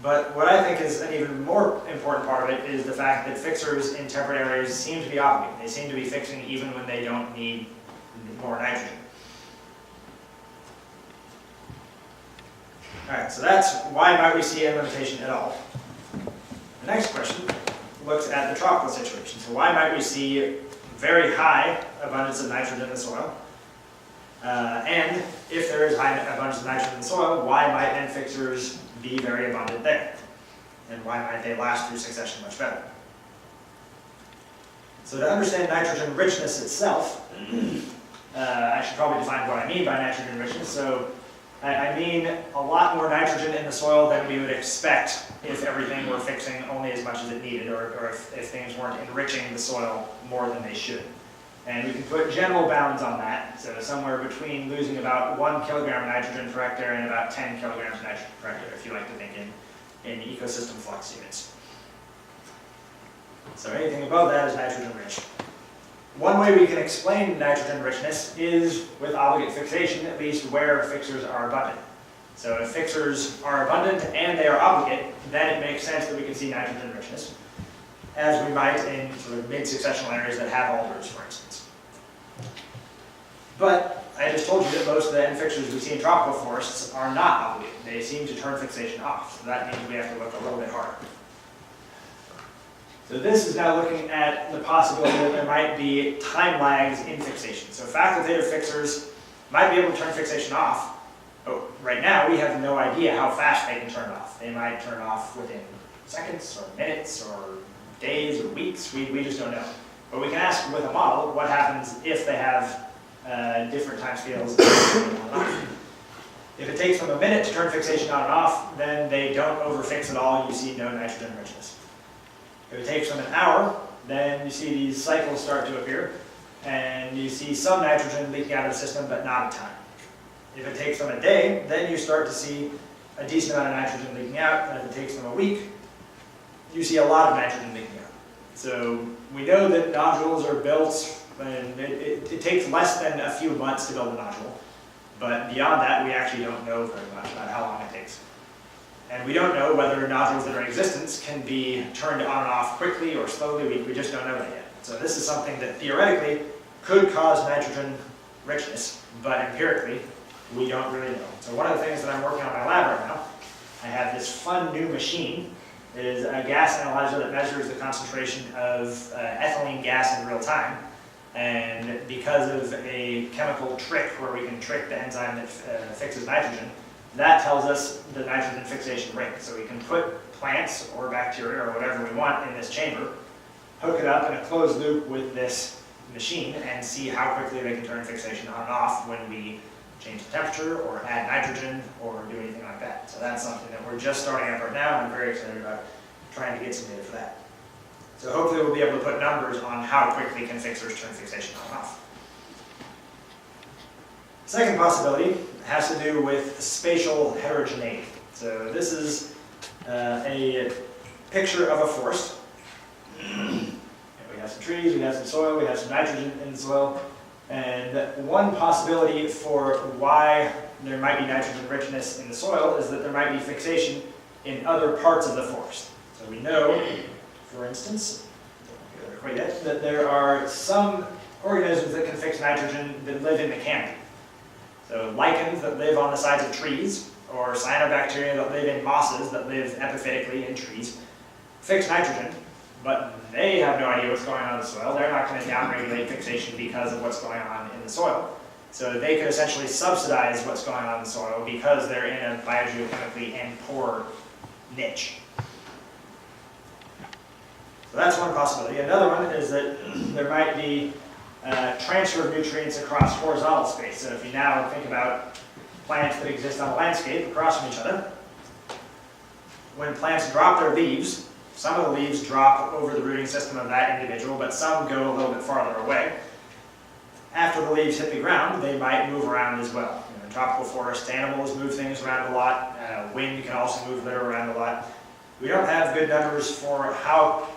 But what I think is an even more important part of it is the fact that fixers in temperate areas seem to be obligated. They seem to be fixing even when they don't need more nitrogen. Alright, so that's why might we see a limitation at all. The next question looks at the tropical situation. So why might we see very high abundance of nitrogen in the soil? And if there is high abundance of nitrogen in the soil, why might then fixers be very abundant there? And why might they last through succession much better? So to understand nitrogen richness itself, I should probably define what I mean by nitrogen richness. So I mean a lot more nitrogen in the soil than we would expect if everything were fixing only as much as it needed, or if things weren't enriching the soil more than they should. And we can put general bounds on that, so somewhere between losing about 1 kilogram of nitrogen per hectare and about 10 kilograms of nitrogen per hectare, if you like to think in ecosystem flux units. So anything above that is nitrogen rich. One way we can explain nitrogen richness is with obligate fixation, at least where fixers are abundant. So if fixers are abundant and they are obligate, then it makes sense that we can see nitrogen richness, as we might in sort of mid-successional areas that have alders, for instance. But I just told you that most of the end fixers we see in tropical forests are not obligate. They seem to turn fixation off, so that means we have to look a little bit harder. So this is now looking at the possibility that there might be time lags in fixation. So facultative fixers might be able to turn fixation off, but right now we have no idea how fast they can turn it off. They might turn it off within seconds or minutes or days or weeks. We just don't know. But we can ask with a model what happens if they have different time scales. If it takes them a minute to turn fixation on and off, then they don't overfix at all. You see no nitrogen richness. If it takes them an hour, then you see these cycles start to appear, and you see some nitrogen leaking out of the system, but not a ton. If it takes them a day, then you start to see a decent amount of nitrogen leaking out, and if it takes them a week, you see a lot of nitrogen leaking out. So we know that nodules are built, and it takes less than a few months to build a nodule, but beyond that, we actually don't know very much about how long it takes. And we don't know whether nodules that are in existence can be turned on and off quickly or slowly. We just don't know that yet. So this is something that theoretically could cause nitrogen richness, but empirically, we don't really know. So one of the things that I'm working on in my lab right now, I have this fun new machine. It is a gas analyzer that measures the concentration of ethylene gas in real time. And because of a chemical trick where we can trick the enzyme that fixes nitrogen, that tells us the nitrogen fixation rate. So we can put plants or bacteria or whatever we want in this chamber, hook it up in a closed loop with this machine, and see how quickly they can turn fixation on and off when we change the temperature or add nitrogen or do anything like that. So that's something that we're just starting up right now, and I'm very excited about trying to get some data for that. So hopefully we'll be able to put numbers on how quickly can fixers turn fixation on and off. Second possibility has to do with spatial heterogeneity. So this is a picture of a forest. And we have some trees, we have some soil, we have some nitrogen in the soil. And one possibility for why there might be nitrogen richness in the soil is that there might be fixation in other parts of the forest. So we know, for instance, that there are some organisms that can fix nitrogen that live in the canopy. So lichens that live on the sides of trees, or cyanobacteria that live in mosses that live epiphytically in trees, fix nitrogen, but they have no idea what's going on in the soil. They're not going to downregulate fixation because of what's going on in the soil. So they could essentially subsidize what's going on in the soil because they're in a biogeochemically and poor niche. So that's one possibility. Another one is that there might be transfer of nutrients across horizontal space. So if you now think about plants that exist on a landscape across from each other, when plants drop their leaves, some of the leaves drop over the rooting system of that individual, but some go a little bit farther away. After the leaves hit the ground, they might move around as well. In tropical forests, animals move things around a lot. Wind can also move litter around a lot. We don't have good numbers for how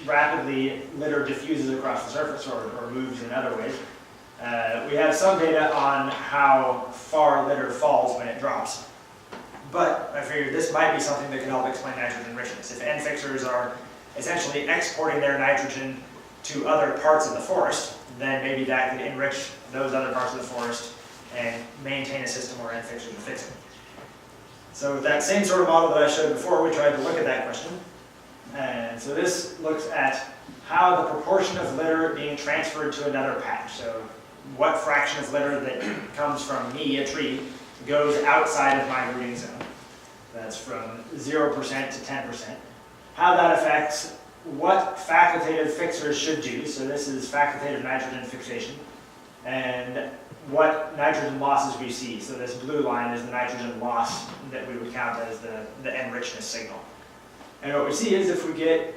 rapidly litter diffuses across the surface or moves in other ways. We have some data on how far litter falls when it drops, But I figured this might be something that can help explain nitrogen richness. If N fixers are essentially exporting their nitrogen to other parts of the forest, then maybe that could enrich those other parts of the forest and maintain a system where N fixers are fixing. So with that same sort of model that I showed before, we tried to look at that question. And so this looks at how the proportion of litter being transferred to another patch. So what fraction of litter that comes from me, a tree, goes outside of my rooting zone. That's from 0% to 10%. How that affects what facultative fixers should do. So this is facultative nitrogen fixation. And what nitrogen losses we see. So this blue line is the nitrogen loss that we would count as the N richness signal. And what we see is if we get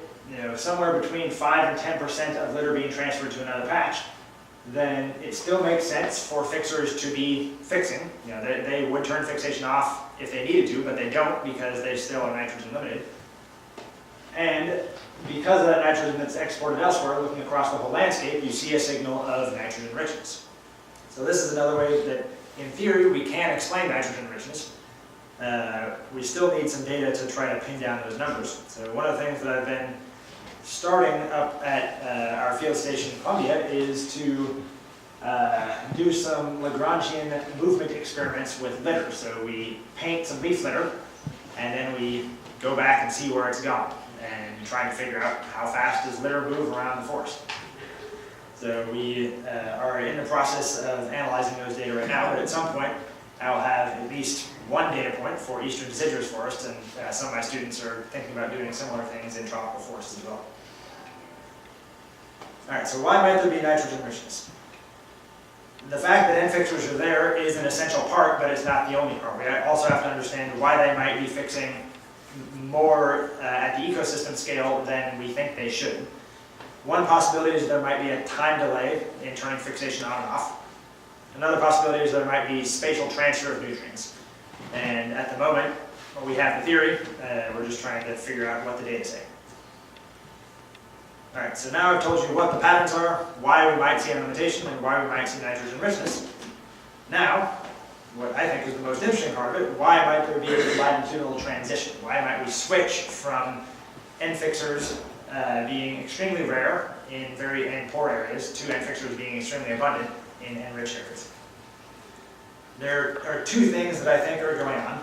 somewhere between 5 and 10% of litter being transferred to another patch, then it still makes sense for fixers to be fixing. They would turn fixation off if they needed to, but they don't because they still are nitrogen limited. And because of that nitrogen that's exported elsewhere, looking across the whole landscape, you see a signal of nitrogen richness. So this is another way that, in theory, we can explain nitrogen richness. We still need some data to try to pin down those numbers. So one of the things that I've been starting up at our field station in Columbia is to do some Lagrangian movement experiments with litter. So we paint some leaf litter, and then we go back and see where it's gone, and trying to figure out how fast does litter move around the forest. So we are in the process of analyzing those data right now, but at some point I'll have at least one data point for eastern deciduous forests, and some of my students are thinking about doing similar things in tropical forests as well. All right, so why might there be nitrogen richness? The fact that N fixers are there is an essential part, but it's not the only part. We also have to understand why they might be fixing more at the ecosystem scale than we think they should. One possibility is there might be a time delay in turning fixation on and off. Another possibility is there might be spatial transfer of nutrients. And at the moment, we have the theory, we're just trying to figure out what the data say. All right, so now I've told you what the patterns are, why we might see a limitation, and why we might see nitrogen richness. Now, what I think is the most interesting part of it, why might there be a latitudinal transition? Why might we switch from N fixers being extremely rare in very poor areas to N fixers being extremely abundant in N-rich areas? There are two things that I think are going on.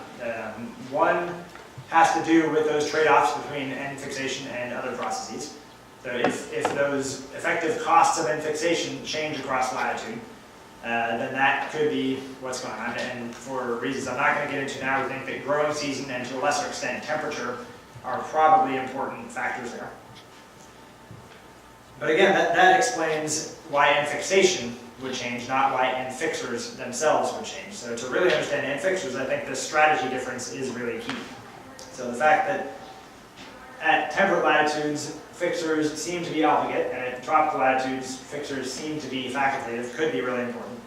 One has to do with those trade-offs between N fixation and other processes. So if those effective costs of N fixation change across latitude, then that could be what's going on. And for reasons I'm not going to get into now, we think that growing season and to a lesser extent temperature are probably important factors there. But again, that explains why N fixation would change, not why N fixers themselves would change. So to really understand N fixers, I think the strategy difference is really key. So the fact that at temperate latitudes, fixers seem to be obligate, and at tropical latitudes, fixers seem to be facultative, could be really important.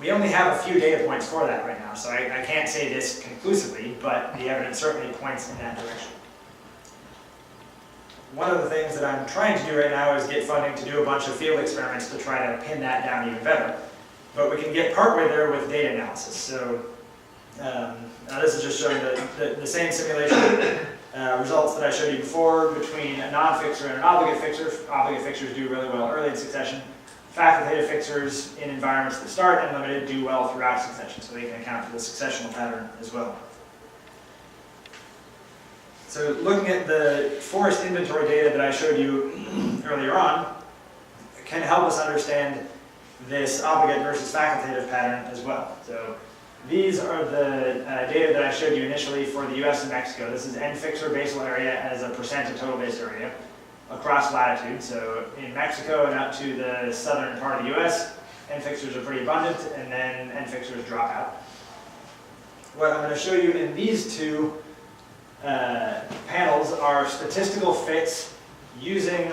We only have a few data points for that right now, so I can't say this conclusively, but the evidence certainly points in that direction. One of the things that I'm trying to do right now is get funding to do a bunch of field experiments to try to pin that down even better. But we can get partway there with data analysis. So now this is just showing the same simulation results that I showed you before between a non-fixer and an obligate fixer. Obligate fixers do really well early in succession. Facultative fixers in environments that start and limited do well throughout succession, so they can account for the successional pattern as well. So looking at the forest inventory data that I showed you earlier on can help us understand this obligate versus facultative pattern as well. So these are the data that I showed you initially for the US and Mexico. This is N fixer basal area as a percent of total base area across latitude. So in Mexico and up to the southern part of the US, N fixers are pretty abundant, and then N fixers drop out. What I'm going to show you in these two panels are statistical fits using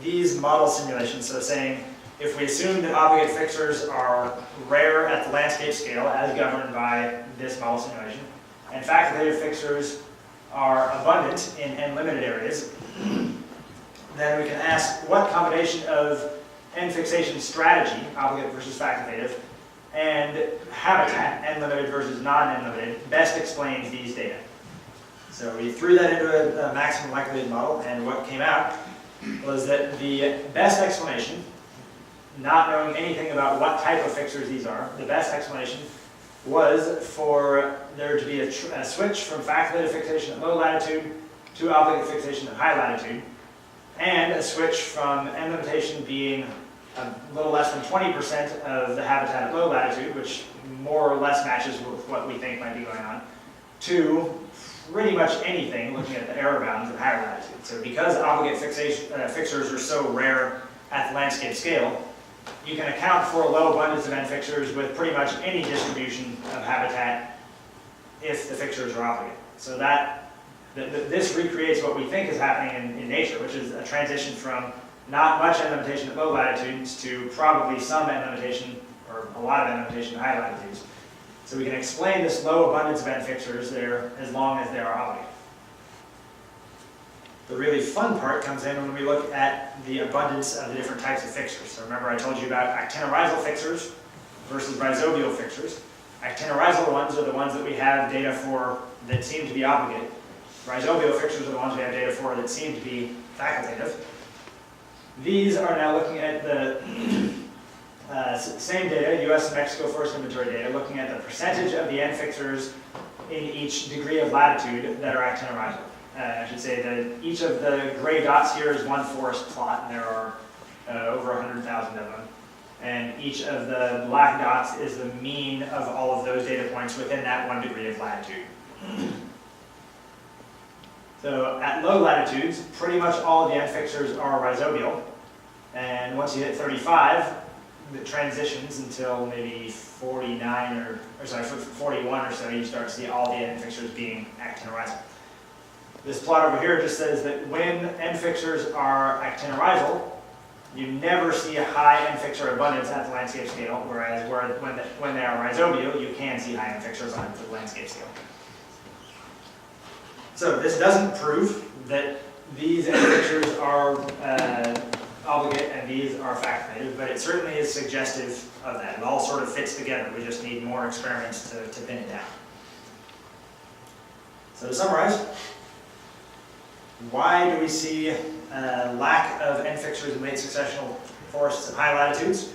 these model simulations. So saying, if we assume that obligate fixers are rare at the landscape scale as governed by this model simulation, and facultative fixers are abundant in N-limited areas, then we can ask what combination of N fixation strategy, obligate versus facultative, and habitat, n-limited versus non-n-limited, best explains these data. So we threw that into a maximum likelihood model, and what came out was that the best explanation, not knowing anything about what type of fixtures these are, the best explanation was for there to be a switch from facultative fixation at low latitude to obligate fixation at high latitude, and a switch from n limitation being a little less than 20% of the habitat at low latitude, which more or less matches with what we think might be going on, to pretty much anything looking at the error bounds at higher latitude. So because obligate fixtures are so rare at the landscape scale, you can account for a low abundance of N fixtures with pretty much any distribution of habitat if the fixtures are obligate. So this recreates what we think is happening in nature, which is a transition from not much N limitation at low latitudes to probably some N limitation, or a lot of N limitation at high latitudes. So we can explain this low abundance of N fixtures there as long as they are obligate. The really fun part comes in when we look at the abundance of the different types of fixtures. So remember I told you about actinorhizal fixtures versus rhizobial fixtures. Actinorhizal ones are the ones that we have data for that seem to be obligate. Rhizobial fixtures are the ones we have data for that seem to be facultative. These are now looking at the same data, US and Mexico forest inventory data, looking at the percentage of the N fixtures in each degree of latitude that are actinorhizal. I should say that each of the gray dots here is one forest plot, and there are over 100,000 of them. And each of the black dots is the mean of all of those data points within that 1 degree of latitude. So at low latitudes, pretty much all of the N fixtures are rhizobial. And once you hit 35, it transitions until maybe 41 or so, you start to see all the N fixtures being actinorhizal. This plot over here just says that when N fixtures are actinorhizal, you never see a high N fixture abundance at the landscape scale, whereas when they are rhizobial, you can see high N fixures on the landscape scale. So this doesn't prove that these N fixtures are obligate and these are facultative, but it certainly is suggestive of that. It all sort of fits together. We just need more experiments to pin it down. So to summarize, why do we see a lack of N fixtures in late successional forests at high latitudes?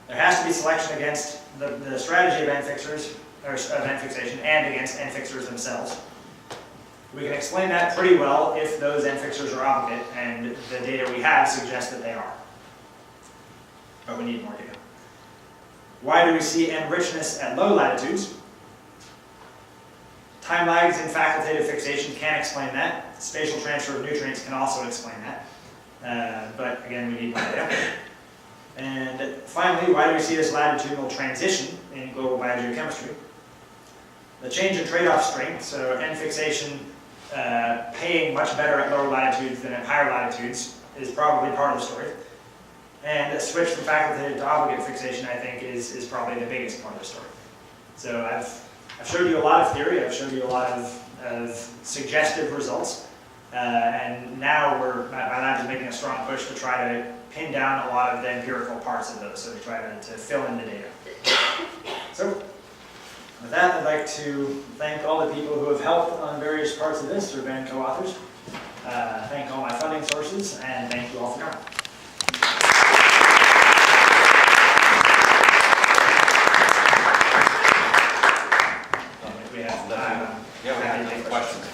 There has to be selection against the strategy of N fixers, or of N fixation, and against N fixers themselves. We can explain that pretty well if those N fixers are obligate, and the data we have suggests that they are. But we need more data. Why do we see N richness at low latitudes? Time lags in facultative fixation can explain that. Spatial transfer of nutrients can also explain that. But again, we need more data. And finally, why do we see this latitudinal transition in global biogeochemistry? The change in trade-off strength, so N fixation paying much better at lower latitudes than at higher latitudes, is probably part of the story. And a switch from facultative to obligate fixation, I think, is probably the biggest part of the story. So I've showed you a lot of theory, I've showed you a lot of suggestive results, and now my lab is making a strong push to try to pin down a lot of the empirical parts of those, so we try to fill in the data. So with that, I'd like to thank all the people who have helped on various parts of this or been co-authors. Thank all my funding sources, and thank you all for coming. We have questions.